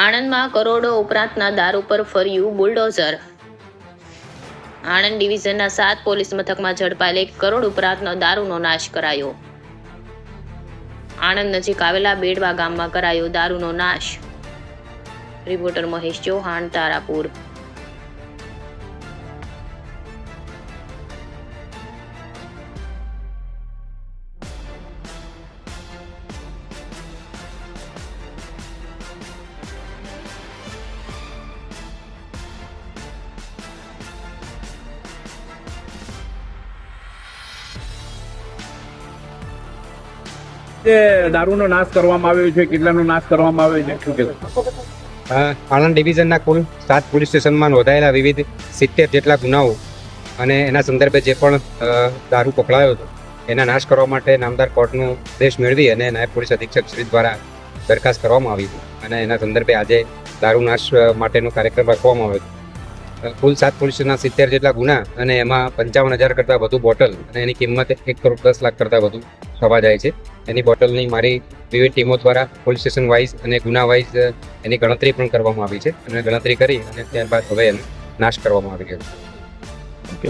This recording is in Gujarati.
આણંદમાં કરોડો ઉપરાંતના દારૂ પર ફર્યું બુલડોઝર. આણંદ ડિવિઝનના 7 પોલીસ મથકમાં ઝડપાયેલ 1 કરોડ ઉપરાંતનો દારૂનો નાશ કરાયો. આણંદ નજીક આવેલા બેડવા ગામમાં કરાયો દારૂનો નાશ. રિપોર્ટર મહેશ ચૌહાણ, તારાપુર. જે દારૂનો નાશ કરવામાં આવ્યો છે, કેટલાનો નાશ કરવામાં આવ્યો છે, શું કહેશો? આણંદ ડિવિઝનના કુલ 7 પોલીસ સ્ટેશનમાં નોંધાયેલા વિવિધ 70 જેટલા ગુનાઓ અને એના સંદર્ભે જે પણ દારૂ પકડાયો હતો એના નાશ કરવા માટે નામદાર કોર્ટનો આદેશ મેળવી અને નાયબ પોલીસ અધિક્ષક શ્રી દ્વારા દરખાસ્ત કરવામાં આવી હતી અને એના સંદર્ભે આજે દારૂ નાશ માટેનો કાર્યક્રમ રાખવામાં આવ્યો હતો. કુલ 7 પોલીસ સ્ટેશનના 70 જેટલા ગુના અને એમાં 55,000 કરતાં વધુ બોટલ અને એની કિંમત 1 કરોડ 10 લાખ કરતાં વધુ થવા જાય છે. એની બોટલની મારી વિવિધ ટીમો દ્વારા પોલીસ સ્ટેશન વાઇઝ અને ગુના વાઇઝ એની ગણતરી પણ કરવામાં આવી છે અને ગણતરી કરી અને ત્યારબાદ હવે એનો નાશ કરવામાં આવી ગયો છે.